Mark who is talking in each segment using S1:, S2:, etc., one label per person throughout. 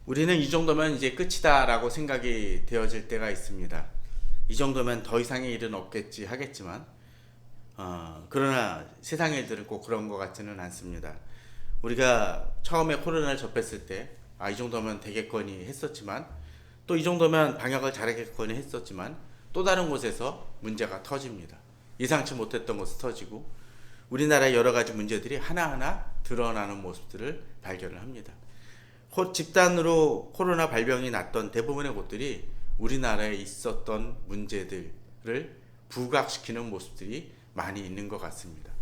S1: 우리는 이 정도면 이제 끝이다라고 생각이 되어질 때가 있습니다. 이 정도면 더 이상의 일은 없겠지 하겠지만, 그러나 세상의 일들은 꼭 그런 것 같지는 않습니다. 우리가 처음에 코로나를 접했을 때, 이 정도면 되겠거니 했었지만, 또 이 정도면 방역을 잘하겠거니 했었지만, 또 다른 곳에서 문제가 터집니다. 예상치 못했던 곳에서 터지고, 우리나라의 여러 가지 문제들이 하나하나 드러나는 모습들을 발견을 합니다. 집단으로 코로나 발병이 났던 대부분의 곳들이 우리나라에 있었던 문제들을 부각시키는 모습들이 많이 있는 것 같습니다.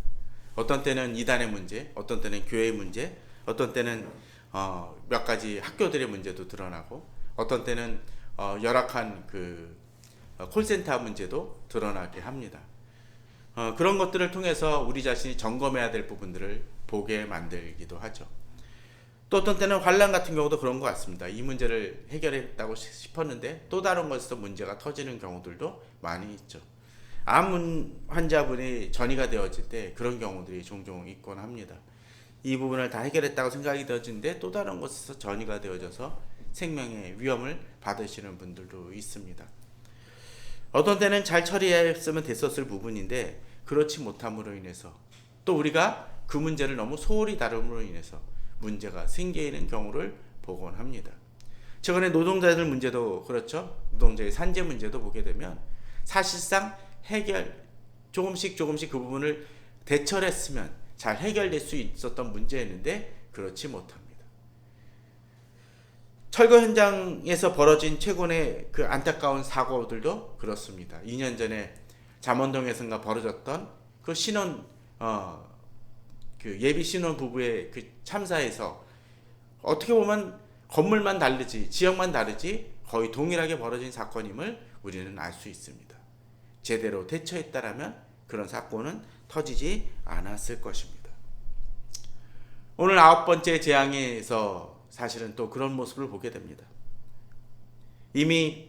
S1: 어떤 때는 이단의 문제, 어떤 때는 교회의 문제, 어떤 때는 몇 가지 학교들의 문제도 드러나고, 어떤 때는 열악한 그 콜센터 문제도 드러나게 합니다. 그런 것들을 통해서 우리 자신이 점검해야 될 부분들을 보게 만들기도 하죠. 또 어떤 때는 환란 같은 경우도 그런 것 같습니다. 이 문제를 해결했다고 싶었는데 또 다른 것에서 문제가 터지는 경우들도 많이 있죠. 암 환자분이 전이가 되어질 때 그런 경우들이 종종 있곤 합니다. 이 부분을 다 해결했다고 생각이 되어지는데 또 다른 곳에서 전이가 되어져서 생명의 위험을 받으시는 분들도 있습니다. 어떤 때는 잘 처리했으면 됐었을 부분인데 그렇지 못함으로 인해서, 또 우리가 그 문제를 너무 소홀히 다룸으로 인해서 문제가 생기는 경우를 보곤 합니다. 최근에 노동자들 문제도 그렇죠. 노동자의 산재 문제도 보게 되면 사실상 조금씩 그 부분을 대처를 했으면 잘 해결될 수 있었던 문제였는데 그렇지 못합니다. 철거 현장에서 벌어진 최근의 그 안타까운 사고들도 그렇습니다. 2년 전에 잠원동에선가 벌어졌던 그 그 예비 신혼 부부의 그 참사에서 어떻게 보면 건물만 다르지, 지역만 다르지 거의 동일하게 벌어진 사건임을 우리는 알 수 있습니다. 제대로 대처했다라면 그런 사건은 터지지 않았을 것입니다. 오늘 9번째 재앙에서 사실은 또 그런 모습을 보게 됩니다. 이미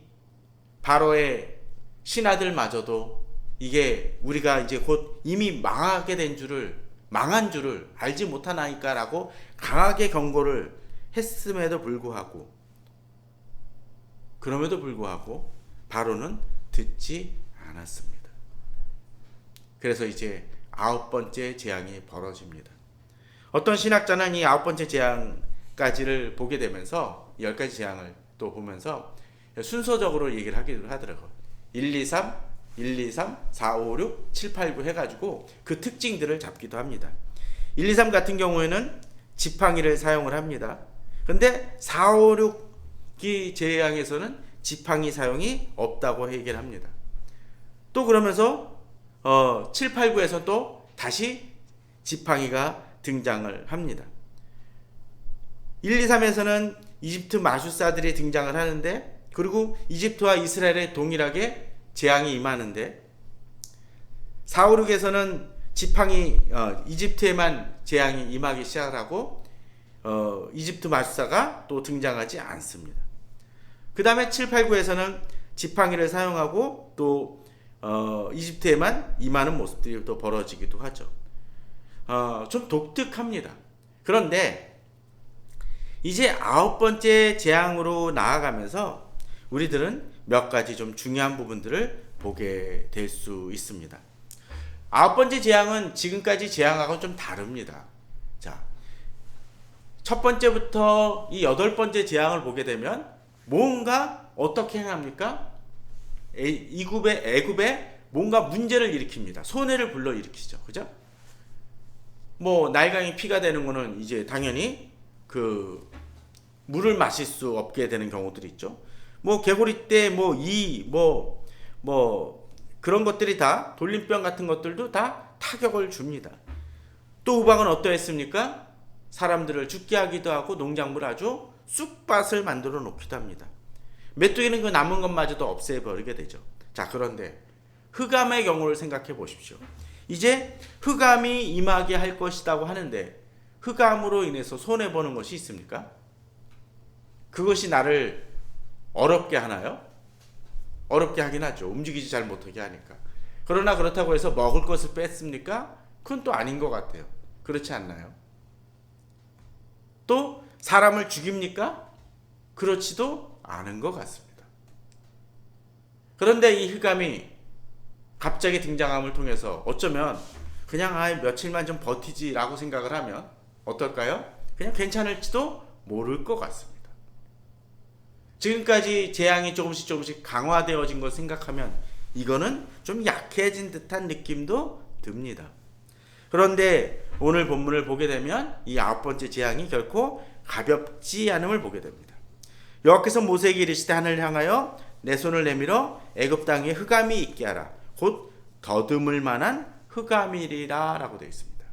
S1: 바로의 신하들마저도 이게 우리가 이제 곧 이미 망한 줄을 알지 못하나이까라고 강하게 경고를 했음에도 불구하고, 바로는 듣지 않았습니다. 그래서 이제 9번째 재앙이 벌어집니다. 어떤 신학자는 이 9번째 재앙까지를 보게 되면서 10가지 재앙을 또 보면서 순서적으로 얘기를 하기도 하더라고요. 1, 2, 3, 4, 5, 6, 7, 8, 9 해가지고 그 특징들을 잡기도 합니다. 1, 2, 3 같은 경우에는 지팡이를 사용을 합니다. 근데 4, 5, 6기 재앙에서는 지팡이 사용이 없다고 해결합니다. 또 그러면서 7, 8, 9에서 또 다시 지팡이가 등장을 합니다. 1, 2, 3에서는 이집트 마술사들이 등장을 하는데, 그리고 이집트와 이스라엘에 동일하게 재앙이 임하는데, 4, 5, 6에서는 이집트에만 재앙이 임하기 시작하고 이집트 마술사가 또 등장하지 않습니다. 그 다음에 7, 8, 9에서는 지팡이를 사용하고 또 이집트에만 임하는 모습들이 또 벌어지기도 하죠. 좀 독특합니다. 그런데 이제 9번째 재앙으로 나아가면서 우리들은 몇 가지 좀 중요한 부분들을 보게 될 수 있습니다. 9번째 재앙은 지금까지 재앙하고는 좀 다릅니다. 자, 첫 번째부터 이 8번째 재앙을 보게 되면 뭔가 어떻게 행합니까? 애굽에 뭔가 문제를 일으킵니다. 손해를 불러일으키죠. 그죠? 뭐 날강이 피가 되는 거는 이제 당연히 그 물을 마실 수 없게 되는 경우들이 있죠. 뭐 개구리 때 그런 것들이 다, 돌림병 같은 것들도 다 타격을 줍니다. 또 우박은 어떠했습니까? 사람들을 죽게 하기도 하고 농작물을 아주 쑥밭을 만들어 놓기도 합니다. 메뚜기는 그 남은 것마저도 없애버리게 되죠. 자, 그런데 흑암의 경우를 생각해 보십시오. 이제 흑암이 임하게 할 것이라고 하는데 흑암으로 인해서 손해보는 것이 있습니까? 그것이 나를 어렵게 하나요? 어렵게 하긴 하죠. 움직이지 잘 못하게 하니까. 그러나 그렇다고 해서 먹을 것을 뺐습니까? 그건 또 아닌 것 같아요. 그렇지 않나요? 또 사람을 죽입니까? 그렇지도 않은 것 같습니다. 그런데 이 흑암이 갑자기 등장함을 통해서 어쩌면 그냥 며칠만 좀 버티지라고 생각을 하면 어떨까요? 그냥 괜찮을지도 모를 것 같습니다. 지금까지 재앙이 조금씩 강화되어진 걸 생각하면 이거는 좀 약해진 듯한 느낌도 듭니다. 그런데 오늘 본문을 보게 되면 이 9번째 재앙이 결코 가볍지 않음을 보게 됩니다. 여호와께서 모세에게 이르시되 하늘을 향하여 내 손을 내밀어 애굽 땅에 흑암이 있게 하라. 곧 더듬을 만한 흑암이리라 라고 되어 있습니다.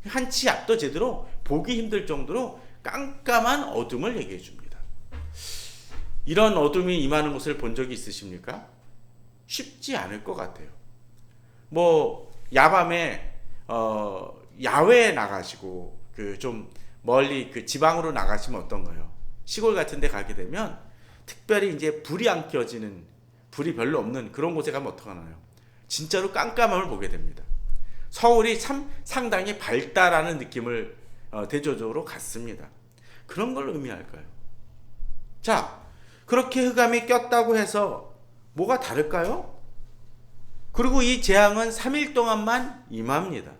S1: 한치 앞도 제대로 보기 힘들 정도로 깜깜한 어둠을 얘기해 줍니다. 이런 어둠이 임하는 것을 본 적이 있으십니까? 쉽지 않을 것 같아요. 야밤에 야외에 나가시고 좀 멀리 지방으로 나가시면 어떤가요? 시골 같은 데 가게 되면 특별히 이제 불이 안 켜지는, 불이 별로 없는 그런 곳에 가면 어떡하나요? 진짜로 깜깜함을 보게 됩니다. 서울이 참 상당히 밝다라는 느낌을 대조적으로 갖습니다. 그런 걸 의미할까요? 자, 그렇게 흑암이 꼈다고 해서 뭐가 다를까요? 그리고 이 재앙은 3일 동안만 임합니다.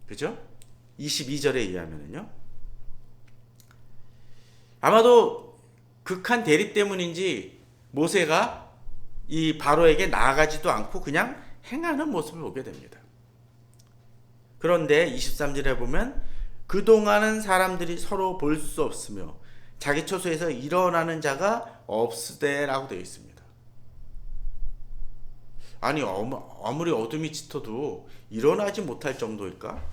S1: 그죠? 22절에 의하면요. 아마도 극한 대립 때문인지 모세가 이 바로에게 나아가지도 않고 그냥 행하는 모습을 보게 됩니다. 그런데 23절에 보면 그동안은 사람들이 서로 볼 수 없으며 자기 처소에서 일어나는 자가 없으되라고 되어 있습니다. 아니 아무리 어둠이 짙어도 일어나지 못할 정도일까?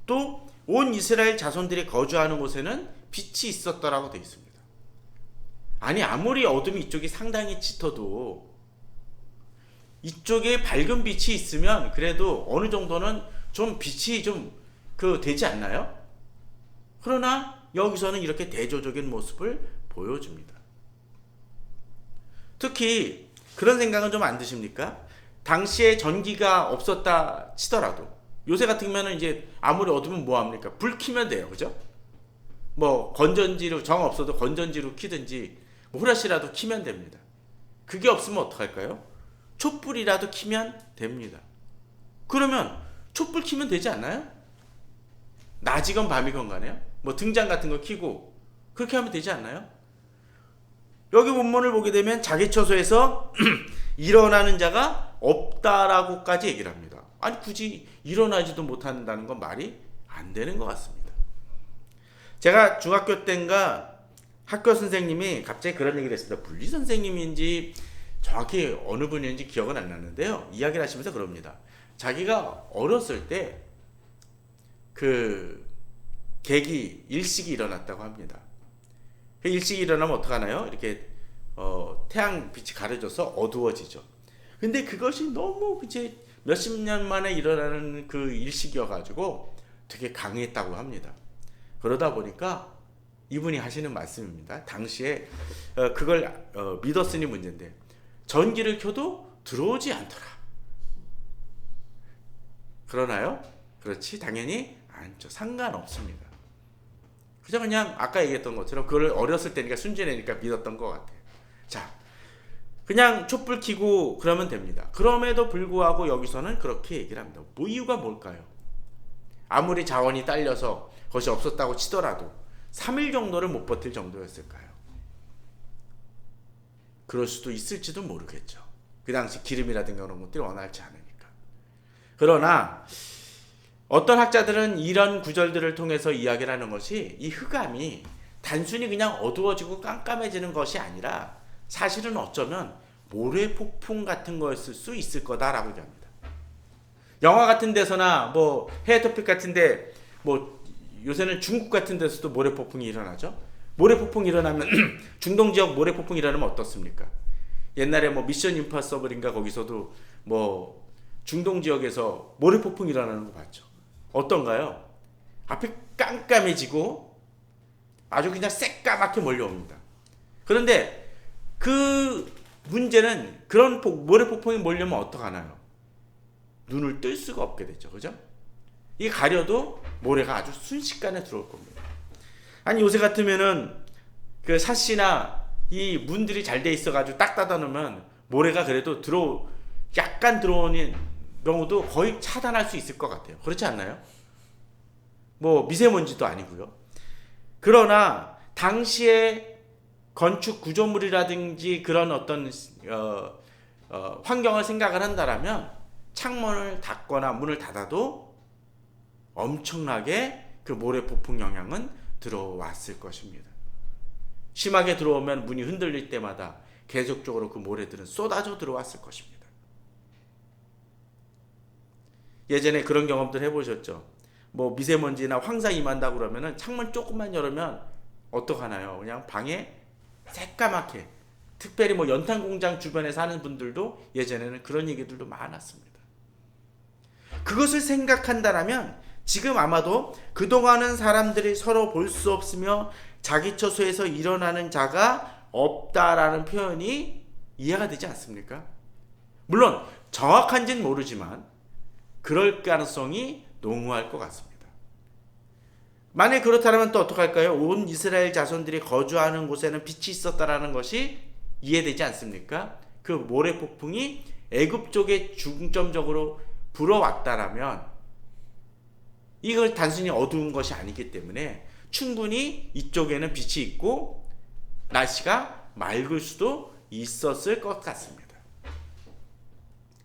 S1: 또 온 이스라엘 자손들이 거주하는 곳에는 빛이 있었다라고 되어 있습니다. 아니 아무리 어둠이 이쪽이 상당히 짙어도 이쪽에 밝은 빛이 있으면 그래도 어느 정도는 좀 빛이 좀 되지 않나요? 그러나 여기서는 이렇게 대조적인 모습을 보여줍니다. 특히 그런 생각은 좀 안 드십니까? 당시에 전기가 없었다 치더라도 요새 같으면 이제 아무리 어두면 뭐합니까? 불 켜면 돼요. 그죠? 건전지로 정 없어도 건전지로 켜든지 후라시라도 켜면 됩니다. 그게 없으면 어떡할까요? 촛불이라도 켜면 됩니다. 그러면 촛불 켜면 되지 않나요? 낮이건 밤이건 간에요. 등잔 같은 거 켜고 그렇게 하면 되지 않나요? 여기 본문을 보게 되면 자기 처소에서 일어나는 자가 없다라고까지 얘기를 합니다. 아니 굳이 일어나지도 못한다는 건 말이 안 되는 것 같습니다. 제가 중학교 때인가 학교 선생님이 갑자기 그런 얘기를 했습니다. 분리 선생님인지 정확히 어느 분인지 기억은 안 나는데요. 이야기를 하시면서 그럽니다. 자기가 어렸을 때 계기 일식이 일어났다고 합니다. 그 일식이 일어나면 어떡하나요? 이렇게 태양빛이 가려져서 어두워지죠. 근데 그것이 너무 이제 몇십 년 만에 일어나는 그 일식이어가지고 되게 강했다고 합니다. 그러다 보니까 이분이 하시는 말씀입니다. 당시에 그걸 믿었으니 문제인데 전기를 켜도 들어오지 않더라. 그러나요? 그렇지 당연히 않죠. 상관없습니다. 그냥 아까 얘기했던 것처럼 그걸 어렸을 때니까 순진하니까 믿었던 것 같아요. 자, 그냥 촛불 켜고 그러면 됩니다. 그럼에도 불구하고 여기서는 그렇게 얘기를 합니다. 이유가 뭘까요? 아무리 자원이 딸려서 그것이 없었다고 치더라도 3일 정도를 못 버틸 정도였을까요? 그럴 수도 있을지도 모르겠죠. 그 당시 기름이라든가 그런 것들이 원활치 않으니까. 그러나 어떤 학자들은 이런 구절들을 통해서 이야기를 하는 것이 이 흑암이 단순히 그냥 어두워지고 깜깜해지는 것이 아니라 사실은 어쩌면 모래 폭풍 같은 거였을 수 있을 거다라고 얘기합니다. 영화 같은 데서나 해외 토픽 같은데 요새는 중국 같은 데서도 모래 폭풍이 일어나죠. 모래 폭풍이 일어나면 중동 지역 모래 폭풍이 일어나면 어떻습니까? 옛날에 미션 임파서블인가 거기서도 중동 지역에서 모래 폭풍이 일어나는 거 봤죠. 어떤가요? 앞에 깜깜해지고 아주 그냥 새까맣게 몰려옵니다. 그런데 그 문제는 그런 모래 폭풍이 몰려오면 어떡하나요? 눈을 뜰 수가 없게 되죠. 그죠? 이게 가려도 모래가 아주 순식간에 들어올 겁니다. 아니 요새 같으면은 그 샷이나 이 문들이 잘 돼 있어가지고 딱 닫아놓으면 모래가 그래도 약간 들어오는 경우도 거의 차단할 수 있을 것 같아요. 그렇지 않나요? 뭐 미세먼지도 아니고요. 그러나 당시에 건축 구조물이라든지 그런 어떤 환경을 생각을 한다라면 창문을 닫거나 문을 닫아도 엄청나게 그 모래 폭풍 영향은 들어왔을 것입니다. 심하게 들어오면 문이 흔들릴 때마다 계속적으로 그 모래들은 쏟아져 들어왔을 것입니다. 예전에 그런 경험들 해보셨죠? 뭐 미세먼지나 황사 임한다고 그러면은 창문 조금만 열으면 어떡하나요? 그냥 방에 새까맣게, 특별히 뭐 연탄 공장 주변에 사는 분들도 예전에는 그런 얘기들도 많았습니다. 그것을 생각한다라면 지금 아마도 그동안은 사람들이 서로 볼 수 없으며 자기 처소에서 일어나는 자가 없다라는 표현이 이해가 되지 않습니까? 물론 정확한지는 모르지만 그럴 가능성이 농후할 것 같습니다. 만약 그렇다면 또 어떡할까요? 온 이스라엘 자손들이 거주하는 곳에는 빛이 있었다라는 것이 이해되지 않습니까? 그 모래 폭풍이 애굽 쪽에 중점적으로 불어왔다라면 이걸 단순히 어두운 것이 아니기 때문에 충분히 이쪽에는 빛이 있고 날씨가 맑을 수도 있었을 것 같습니다.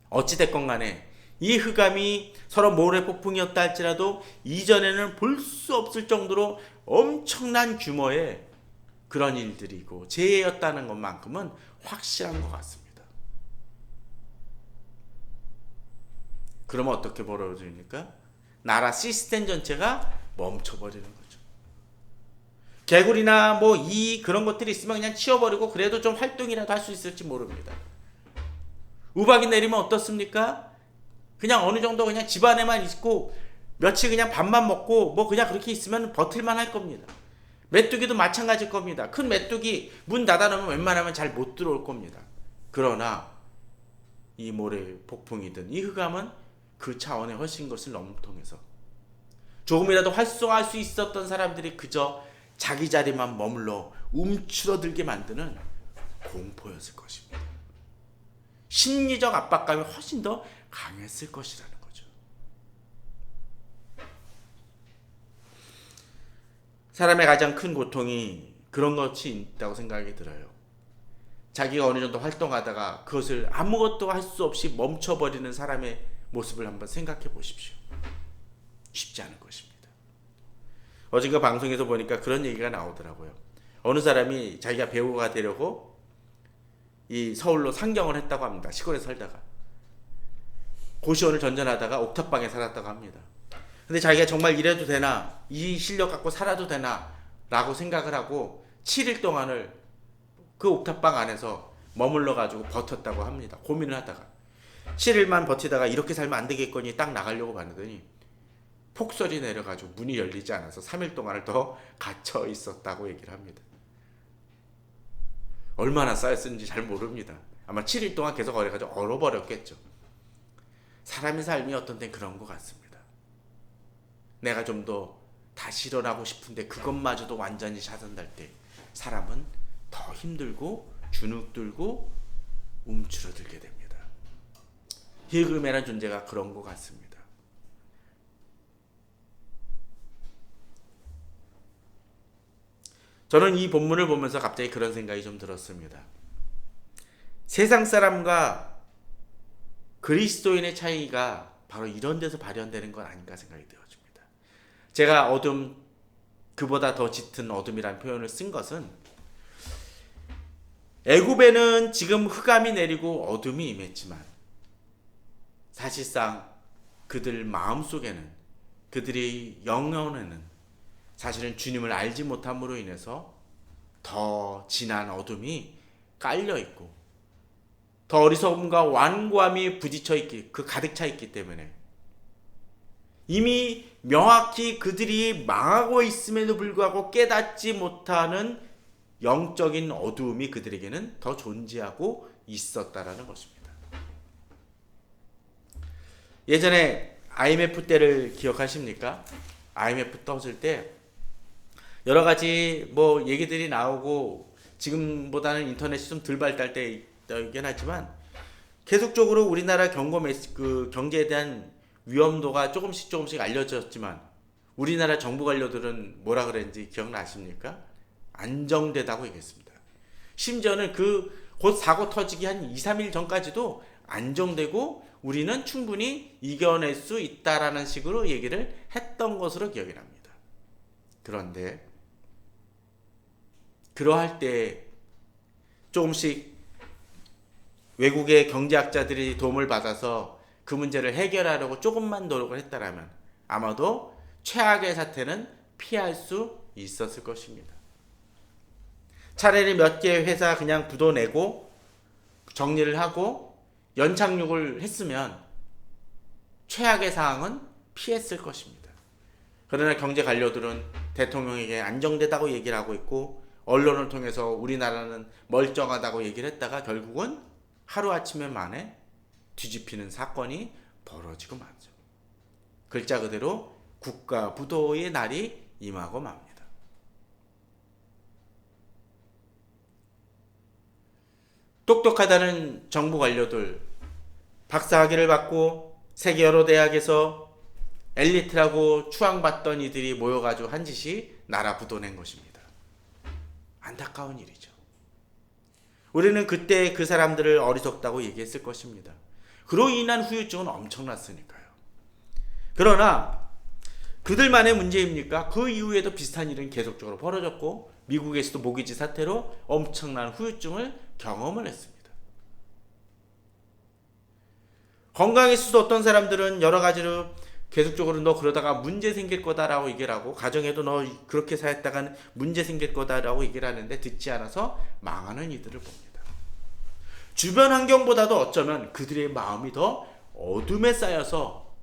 S1: 어찌됐건 간에 이 흑암이 서로 모래 폭풍이었다 할지라도 이전에는 볼 수 없을 정도로 엄청난 규모의 그런 일들이고 재해였다는 것만큼은 확실한 것 같습니다. 그러면 어떻게 벌어집니까? 나라 시스템 전체가 멈춰버리는 거죠. 개구리나 뭐 그런 것들이 있으면 그냥 치워버리고 그래도 좀 활동이라도 할 수 있을지 모릅니다. 우박이 내리면 어떻습니까? 그냥 어느 정도 그냥 집 안에만 있고 며칠 그냥 밥만 먹고 뭐 그냥 그렇게 있으면 버틸만 할 겁니다. 메뚜기도 마찬가지일 겁니다. 큰 메뚜기 문 닫아놓으면 웬만하면 잘 못 들어올 겁니다. 그러나 이 모래 폭풍이든 이 흑암은 그 차원의 훨씬 것을 넘통해서 조금이라도 활성화할 수 있었던 사람들이 그저 자기 자리만 머물러 움츠러들게 만드는 공포였을 것입니다. 심리적 압박감이 훨씬 더 강했을 것이라는 거죠. 사람의 가장 큰 고통이 그런 것이 있다고 생각이 들어요. 자기가 어느 정도 활동하다가 그것을 아무것도 할 수 없이 멈춰버리는 사람의 모습을 한번 생각해 보십시오. 쉽지 않은 것입니다. 어젠가 방송에서 보니까 그런 얘기가 나오더라고요. 어느 사람이 자기가 배우가 되려고 이 서울로 상경을 했다고 합니다. 시골에 살다가 고시원을 전전하다가 옥탑방에 살았다고 합니다. 근데 자기가 정말 이래도 되나, 이 실력 갖고 살아도 되나 라고 생각을 하고 7일 동안을 그 옥탑방 안에서 머물러 가지고 버텼다고 합니다. 고민을 하다가 7일만 버티다가 이렇게 살면 안 되겠거니 딱 나가려고 봤더니 폭설이 내려가지고 문이 열리지 않아서 3일 동안을 더 갇혀 있었다고 얘기를 합니다. 얼마나 쌓였는지 잘 모릅니다. 아마 7일 동안 계속 얼어가지고 얼어버렸겠죠. 사람의 삶이 어떤 땐 그런 것 같습니다. 내가 좀 더 다시 일어나고 싶은데 그것마저도 완전히 차단될 때 사람은 더 힘들고 주눅들고 움츠러들게 됩니다. 흑암이라는 존재가 그런 것 같습니다. 저는 이 본문을 보면서 갑자기 그런 생각이 좀 들었습니다. 세상 사람과 그리스도인의 차이가 바로 이런 데서 발현되는 건 아닌가 생각이 되어집니다. 제가 어둠, 그보다 더 짙은 어둠이라는 표현을 쓴 것은 애굽에는 지금 흑암이 내리고 어둠이 임했지만 사실상 그들 마음속에는, 그들의 영혼에는 사실은 주님을 알지 못함으로 인해서 더 진한 어둠이 깔려있고 더 어리석음과 완고함이 부딪혀 있기, 가득 차 있기 때문에 이미 명확히 그들이 망하고 있음에도 불구하고 깨닫지 못하는 영적인 어두움이 그들에게는 더 존재하고 있었다라는 것입니다. 예전에 IMF 때를 기억하십니까? IMF 터질 때 여러 가지 뭐 얘기들이 나오고 지금보다는 인터넷이 좀 덜 발달돼 있긴 하지만 계속적으로 우리나라 그 경제에 대한 위험도가 조금씩 알려졌지만 우리나라 정부 관료들은 뭐라 그랬는지 기억나십니까? 안정되다고 얘기했습니다. 심지어는 곧 사고 터지기 한 2, 3일 전까지도 안정되고 우리는 충분히 이겨낼 수 있다라는 식으로 얘기를 했던 것으로 기억이 납니다. 그런데 그러할 때 조금씩 외국의 경제학자들이 도움을 받아서 그 문제를 해결하려고 조금만 노력을 했다라면 아마도 최악의 사태는 피할 수 있었을 것입니다. 차라리 몇 개의 회사 그냥 부도내고 정리를 하고 연착륙을 했으면 최악의 상황은 피했을 것입니다. 그러나 경제 관료들은 대통령에게 안정되다고 얘기를 하고 있고 언론을 통해서 우리나라는 멀쩡하다고 얘기를 했다가 결국은 하루아침에 만에 뒤집히는 사건이 벌어지고 말죠. 글자 그대로 국가 부도의 날이 임하고 맙니다. 똑똑하다는 정부 관료들, 박사학위를 받고 세계 여러 대학에서 엘리트라고 추앙받던 이들이 모여가지고 한 짓이 나라 부도낸 것입니다. 안타까운 일이죠. 우리는 그때 그 사람들을 어리석다고 얘기했을 것입니다. 그로 인한 후유증은 엄청났으니까요. 그러나 그들만의 문제입니까? 그 이후에도 비슷한 일은 계속적으로 벌어졌고 미국에서도 모기지 사태로 엄청난 후유증을 경험을 했습니다. 건강에 수도 어떤 사람들은 여러 가지로 계속적으로 너 그러다가 문제 생길 거다라고 얘기를 하고 가정에도 너 그렇게 살다가는 문제 생길 거다라고 얘기를 하는데 듣지 않아서 망하는 이들을 봅니다. 주변 환경보다도 어쩌면 그들의 마음이 더 어둠에 쌓여서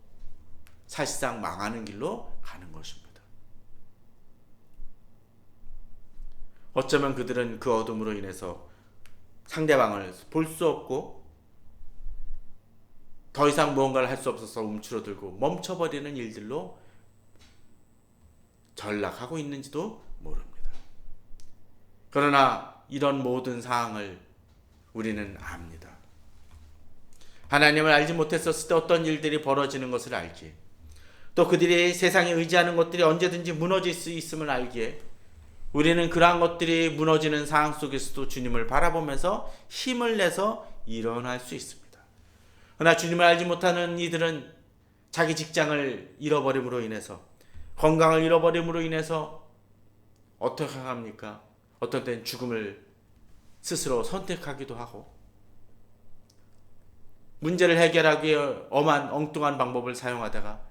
S1: 사실상 망하는 길로 가는 것입니다. 어쩌면 그들은 그 어둠으로 인해서 상대방을 볼 수 없고 더 이상 무언가를 할 수 없어서 움츠러들고 멈춰버리는 일들로 전락하고 있는지도 모릅니다. 그러나 이런 모든 상황을 우리는 압니다. 하나님을 알지 못했었을 때 어떤 일들이 벌어지는 것을 알기에 또 그들이 세상에 의지하는 것들이 언제든지 무너질 수 있음을 알기에 우리는 그러한 것들이 무너지는 상황 속에서도 주님을 바라보면서 힘을 내서 일어날 수 있습니다. 그러나 주님을 알지 못하는 이들은 자기 직장을 잃어버림으로 인해서 건강을 잃어버림으로 인해서 어떻게 합니까? 어떤 때는 죽음을 스스로 선택하기도 하고 문제를 해결하기 위해 엄한 엉뚱한 방법을 사용하다가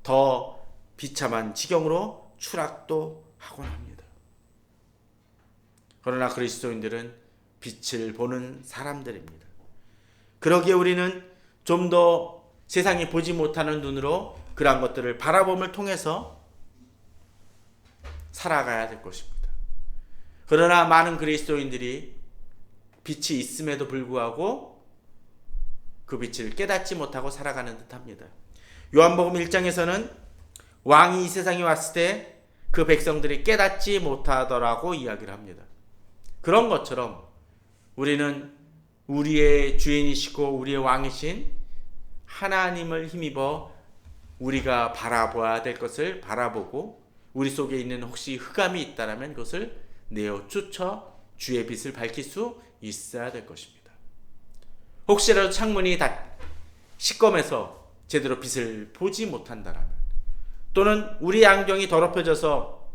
S1: 더 비참한 지경으로 추락도 하곤 합니다. 그러나 그리스도인들은 빛을 보는 사람들입니다. 그러기에 우리는 좀 더 세상이 보지 못하는 눈으로 그러한 것들을 바라봄을 통해서 살아가야 될 것입니다. 그러나 많은 그리스도인들이 빛이 있음에도 불구하고 그 빛을 깨닫지 못하고 살아가는 듯합니다. 요한복음 1장에서는 왕이 이 세상에 왔을 때 그 백성들이 깨닫지 못하더라고 이야기를 합니다. 그런 것처럼 우리는 우리의 주인이시고 우리의 왕이신 하나님을 힘입어 우리가 바라봐야 될 것을 바라보고 우리 속에 있는 혹시 흑암이 있다면 그것을 내어 쫓아 주의 빛을 밝힐 수 있어야 될 것입니다. 혹시라도 창문이 다 시꺼매서 제대로 빛을 보지 못한다면 또는 우리 안경이 더럽혀져서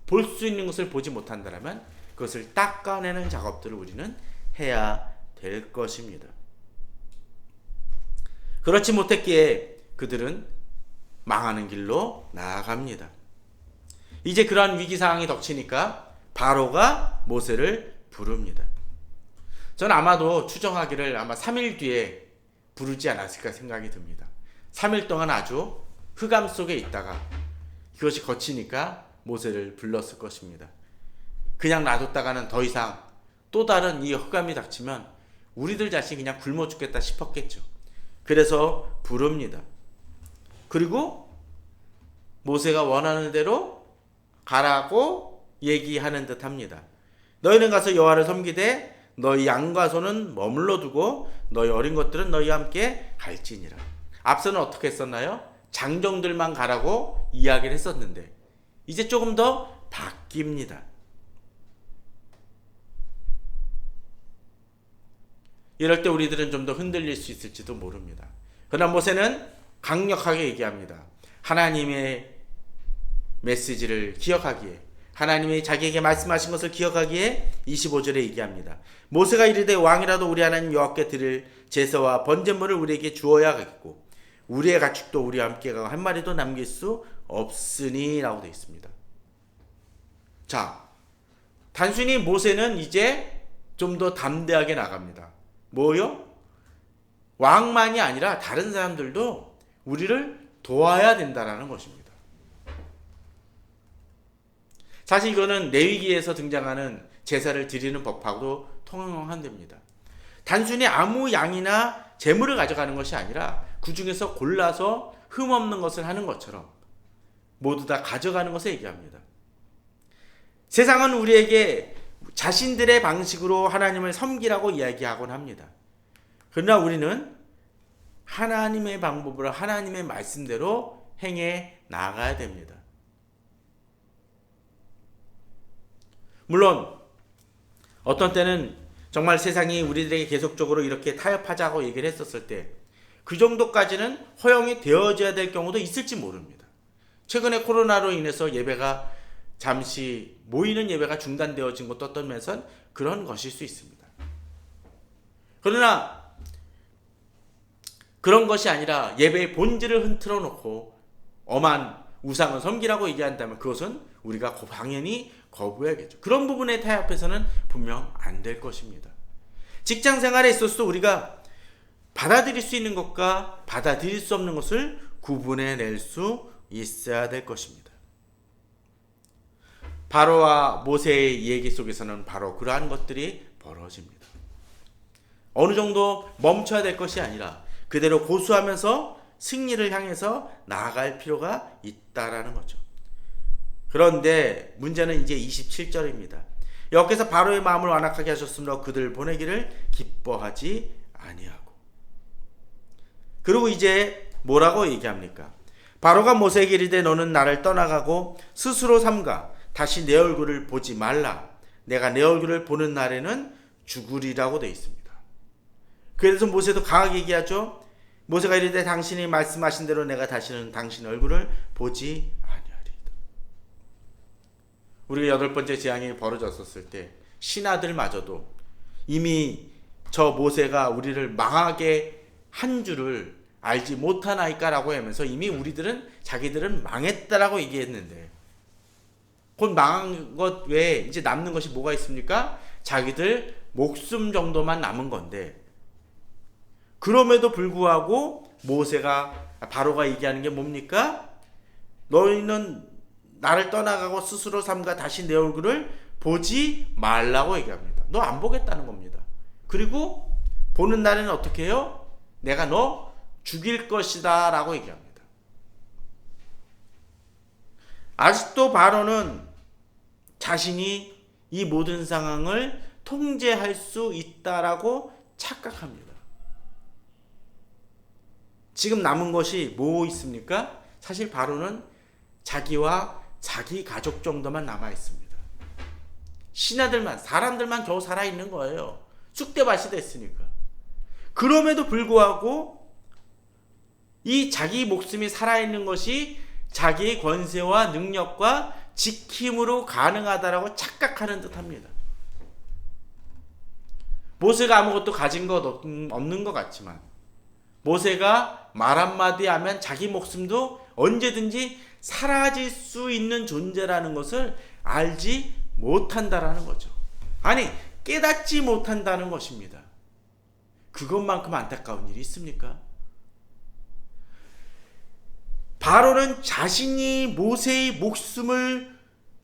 S1: 볼 수 있는 것을 보지 못한다면 그것을 닦아내는 작업들을 우리는 해야 될 것입니다. 그렇지 못했기에 그들은 망하는 길로 나아갑니다. 이제 그러한 위기 상황이 닥치니까 바로가 모세를 부릅니다. 저는 아마도 추정하기를 아마 3일 뒤에 부르지 않았을까 생각이 듭니다. 3일 동안 아주 흑암 속에 있다가 그것이 거치니까 모세를 불렀을 것입니다. 그냥 놔뒀다가는 더 이상 또 다른 이 흑암이 닥치면 우리들 자신이 그냥 굶어 죽겠다 싶었겠죠. 그래서 부릅니다. 그리고 모세가 원하는 대로 가라고 얘기하는 듯합니다. 너희는 가서 여호와를 섬기되 너희 양과 소는 머물러 두고 너희 어린 것들은 너희와 함께 갈지니라. 앞서는 어떻게 했었나요? 장정들만 가라고 이야기를 했었는데 이제 조금 더 바뀝니다. 이럴 때 우리들은 좀 더 흔들릴 수 있을지도 모릅니다. 그러나 모세는 강력하게 얘기합니다. 하나님의 메시지를 기억하기에, 하나님이 자기에게 말씀하신 것을 기억하기에 25절에 얘기합니다. 모세가 이르되 왕이라도 우리 하나님 여호와께 드릴 제사와 번제물을 우리에게 주어야겠고 우리의 가축도 우리와 함께 가고 한 마리도 남길 수 없으니 라고 되어 있습니다. 자, 단순히 모세는 이제 좀 더 담대하게 나갑니다. 뭐요? 왕만이 아니라 다른 사람들도 우리를 도와야 된다라는 것입니다. 사실 이거는 레위기에서 등장하는 제사를 드리는 법하고도 통용한답니다. 단순히 아무 양이나 재물을 가져가는 것이 아니라 그 중에서 골라서 흠없는 것을 하는 것처럼 모두 다 가져가는 것을 얘기합니다. 세상은 우리에게 자신들의 방식으로 하나님을 섬기라고 이야기하곤 합니다. 그러나 우리는 하나님의 방법으로 하나님의 말씀대로 행해 나가야 됩니다. 물론 어떤 때는 정말 세상이 우리들에게 계속적으로 이렇게 타협하자고 얘기를 했었을 때 그 정도까지는 허용이 되어져야 될 경우도 있을지 모릅니다. 최근에 코로나로 인해서 예배가 잠시 모이는 예배가 중단되어진 것도 어떤 면에선 그런 것일 수 있습니다. 그러나 그런 것이 아니라 예배의 본질을 흔들어 놓고 엄한 우상을 섬기라고 얘기한다면 그것은 우리가 당연히 거부해야겠죠. 그런 부분에 타협해서는 분명 안 될 것입니다. 직장 생활에 있어서도 우리가 받아들일 수 있는 것과 받아들일 수 없는 것을 구분해낼 수 있어야 될 것입니다. 바로와 모세의 얘기 속에서는 바로 그러한 것들이 벌어집니다. 어느 정도 멈춰야 될 것이 아니라 그대로 고수하면서 승리를 향해서 나아갈 필요가 있다라는 거죠. 그런데 문제는 이제 27절입니다. 여호와께서 바로의 마음을 완악하게 하셨으므로 그들 보내기를 기뻐하지 아니하고. 그리고 이제 뭐라고 얘기합니까? 바로가 모세에게 이르되 너는 나를 떠나가고 스스로 삼가 다시 내 얼굴을 보지 말라. 내가 내 얼굴을 보는 날에는 죽으리라고 되어 있습니다. 그래서 모세도 강하게 얘기하죠. 모세가 이르되 당신이 말씀하신 대로 내가 다시는 당신 얼굴을 보지 아니하리이다. 우리가 8번째 재앙이 벌어졌었을 때 신하들마저도 이미 저 모세가 우리를 망하게 한 줄을 알지 못하나이까라고 하면서 이미 우리들은 자기들은 망했다라고 얘기했는데 곧 망한 것 외에 이제 남는 것이 뭐가 있습니까? 자기들 목숨 정도만 남은 건데 그럼에도 불구하고 바로가 얘기하는 게 뭡니까? 너희는 나를 떠나가고 스스로 삼가 다시 내 얼굴을 보지 말라고 얘기합니다. 너 안 보겠다는 겁니다. 그리고 보는 날에는 어떻게 해요? 내가 너 죽일 것이다 라고 얘기합니다. 아직도 바로는 자신이 이 모든 상황을 통제할 수 있다라고 착각합니다. 지금 남은 것이 뭐 있습니까? 사실 바로는 자기와 자기 가족 정도만 남아 있습니다. 신하들만, 사람들만 겨우 살아있는 거예요. 쑥대밭이 됐으니까. 그럼에도 불구하고 이 자기 목숨이 살아있는 것이 자기의 권세와 능력과 지킴으로 가능하다라고 착각하는 듯합니다. 모세가 아무것도 가진 것 없는 것 같지만 모세가 말 한마디 하면 자기 목숨도 언제든지 사라질 수 있는 존재라는 것을 알지 못한다라는 거죠. 아니, 깨닫지 못한다는 것입니다. 그것만큼 안타까운 일이 있습니까? 바로는 자신이 모세의 목숨을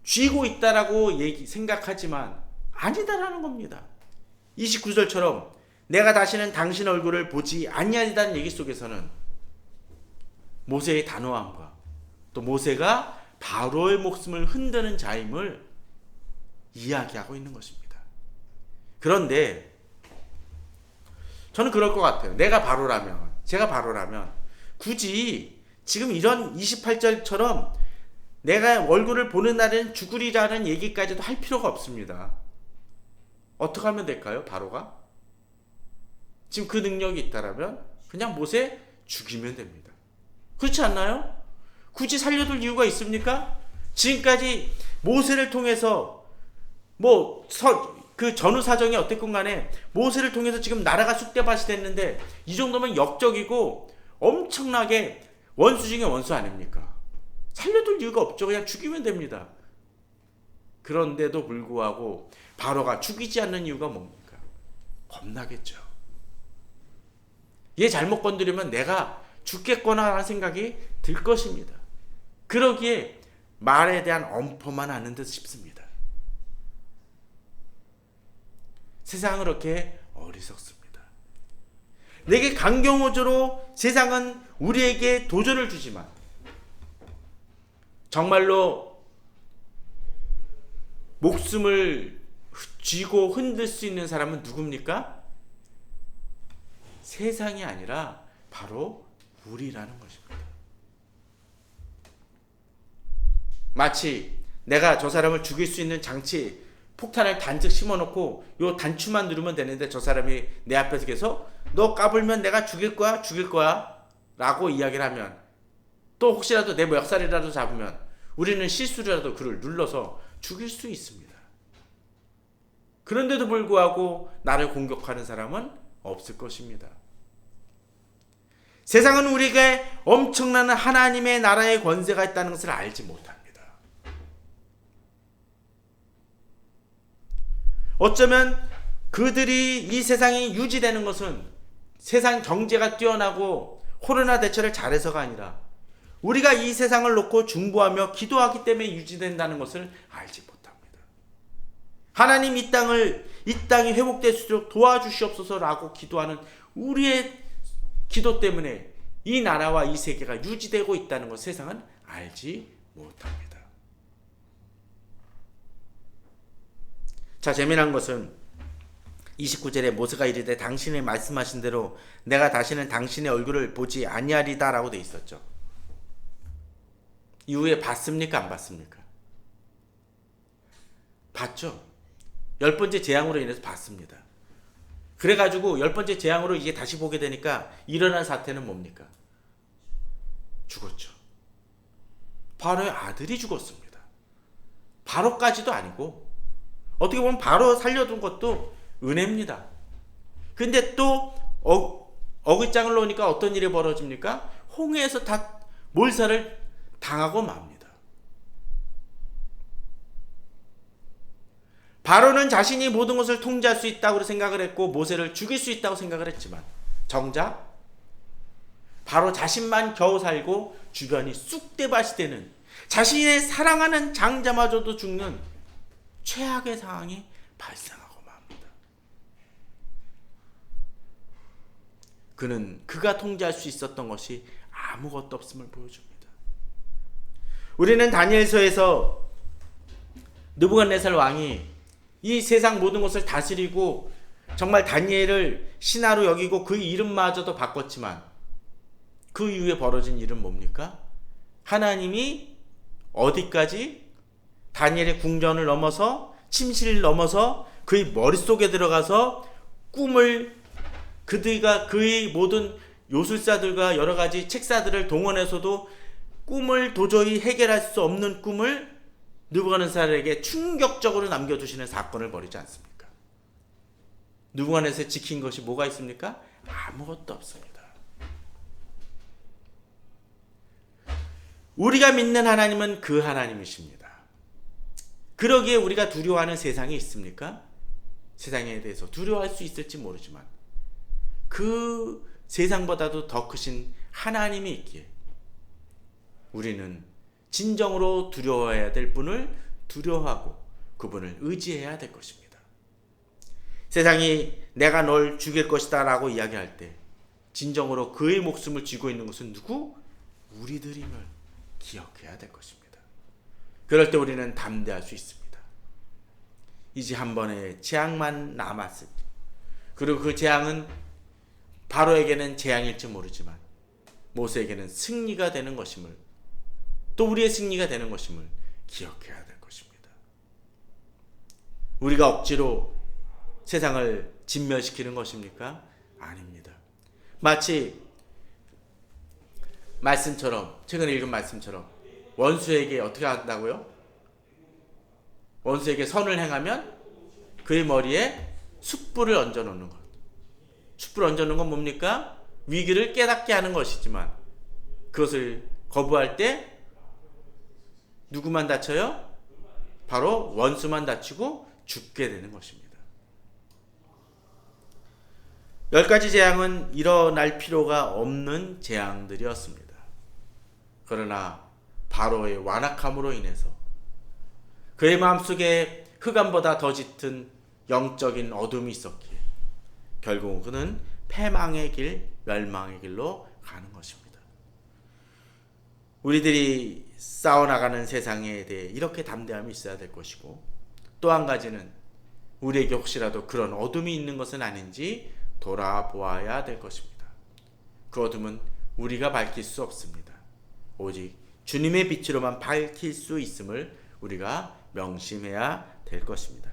S1: 쥐고 있다라고 생각하지만 아니다라는 겁니다. 29절처럼 내가 다시는 당신 얼굴을 보지 아니하리다는 얘기 속에서는 모세의 단호함과 또 모세가 바로의 목숨을 흔드는 자임을 이야기하고 있는 것입니다. 그런데 저는 그럴 것 같아요. 제가 바로라면 굳이 지금 이런 28절처럼 내가 얼굴을 보는 날은 죽으리라는 얘기까지도 할 필요가 없습니다. 어떻게 하면 될까요? 바로가? 지금 그 능력이 있다라면 그냥 모세 죽이면 됩니다. 그렇지 않나요? 굳이 살려둘 이유가 있습니까? 지금까지 모세를 통해서 그 전후 사정이 어땠건 간에 모세를 통해서 지금 나라가 쑥대밭이 됐는데 이 정도면 역적이고 엄청나게 원수 중에 원수 아닙니까? 살려둘 이유가 없죠. 그냥 죽이면 됩니다. 그런데도 불구하고 바로가 죽이지 않는 이유가 뭡니까? 겁나겠죠. 얘 잘못 건드리면 내가 죽겠거나 하는 생각이 들 것입니다. 그러기에 말에 대한 엄포만 하는 듯 싶습니다. 세상은 그렇게 어리석습니다. 내게 강경호조로 세상은 우리에게 도전을 주지만 정말로 목숨을 쥐고 흔들 수 있는 사람은 누굽니까? 세상이 아니라 바로 우리라는 것입니다. 마치 내가 저 사람을 죽일 수 있는 장치 폭탄을 단즉 심어놓고 요 단추만 누르면 되는데 저 사람이 내 앞에서 계속 너 까불면 내가 죽일 거야 라고 이야기를 하면 또 혹시라도 내 멱살이라도 잡으면 우리는 실수라도 그를 눌러서 죽일 수 있습니다. 그런데도 불구하고 나를 공격하는 사람은 없을 것입니다. 세상은 우리에게 엄청난 하나님의 나라의 권세가 있다는 것을 알지 못합니다. 어쩌면 그들이 이 세상이 유지되는 것은 세상 경제가 뛰어나고 코로나 대처를 잘해서가 아니라 우리가 이 세상을 놓고 중보하며 기도하기 때문에 유지된다는 것을 알지 못합니다. 하나님 이 땅이 회복될 수 있도록 도와주시옵소서라고 기도하는 우리의 기도 때문에 이 나라와 이 세계가 유지되고 있다는 것 세상은 알지 못합니다. 자, 재미난 것은 29절에 모세가 이르되 당신이 말씀하신 대로 내가 다시는 당신의 얼굴을 보지 아니하리다 라고 돼 있었죠. 이후에 봤습니까? 안 봤습니까? 봤죠. 10번째 재앙으로 인해서 봤습니다. 그래가지고 10번째 재앙으로 이제 다시 보게 되니까 일어난 사태는 뭡니까? 죽었죠. 바로의 아들이 죽었습니다. 바로까지도 아니고 어떻게 보면 바로 살려둔 것도 은혜입니다. 근데 또 어깃장을 놓으니까 어떤 일이 벌어집니까? 홍해에서 다 몰살을 당하고 맙니다. 바로는 자신이 모든 것을 통제할 수 있다고 생각을 했고 모세를 죽일 수 있다고 생각을 했지만 정작 바로 자신만 겨우 살고 주변이 쑥대밭이 되는 자신의 사랑하는 장자마저도 죽는 최악의 상황이 발생하고 맙니다. 그는 그가 통제할 수 있었던 것이 아무것도 없음을 보여줍니다. 우리는 다니엘서에서 느부갓네살 왕이 이 세상 모든 것을 다스리고 정말 다니엘을 신하로 여기고 그 이름마저도 바꿨지만 그 이후에 벌어진 일은 뭡니까? 하나님이 어디까지 다니엘의 궁전을 넘어서 침실을 넘어서 그의 머릿속에 들어가서 꿈을 그의 모든 요술사들과 여러 가지 책사들을 동원해서도 꿈을 도저히 해결할 수 없는 꿈을 느부갓네살에게 충격적으로 남겨두시는 사건을 벌이지 않습니까? 느부갓네살이 지킨 것이 뭐가 있습니까? 아무것도 없습니다. 우리가 믿는 하나님은 그 하나님이십니다. 그러기에 우리가 두려워하는 세상이 있습니까? 세상에 대해서 두려워할 수 있을지 모르지만 그 세상보다도 더 크신 하나님이 있기에 우리는 진정으로 두려워해야 될 분을 두려워하고 그분을 의지해야 될 것입니다. 세상이 내가 널 죽일 것이다 라고 이야기할 때 진정으로 그의 목숨을 쥐고 있는 것은 누구? 우리들임을 기억해야 될 것입니다. 그럴 때 우리는 담대할 수 있습니다. 이제 한 번의 재앙만 남았을 때, 그리고 그 재앙은 바로에게는 재앙일지 모르지만 모세에게는 승리가 되는 것임을, 또 우리의 승리가 되는 것임을 기억해야 될 것입니다. 우리가 억지로 세상을 진멸시키는 것입니까? 아닙니다. 마치 말씀처럼, 최근에 읽은 말씀처럼 원수에게 어떻게 한다고요? 원수에게 선을 행하면 그의 머리에 숯불을 얹어 놓는 것. 숯불을 얹어 놓는 건 뭡니까? 위기를 깨닫게 하는 것이지만 그것을 거부할 때 누구만 다쳐요? 바로 원수만 다치고 죽게 되는 것입니다. 10가지 재앙은 일어날 필요가 없는 재앙들이었습니다. 그러나 바로의 완악함으로 인해서 그의 마음속에 흑암보다 더 짙은 영적인 어둠이 있었기에 결국 그는 패망의 길, 멸망의 길로 가는 것입니다. 우리들이 싸워나가는 세상에 대해 이렇게 담대함이 있어야 될 것이고, 또 한 가지는 우리에게 혹시라도 그런 어둠이 있는 것은 아닌지 돌아보아야 될 것입니다. 그 어둠은 우리가 밝힐 수 없습니다. 오직 주님의 빛으로만 밝힐 수 있음을 우리가 명심해야 될 것입니다.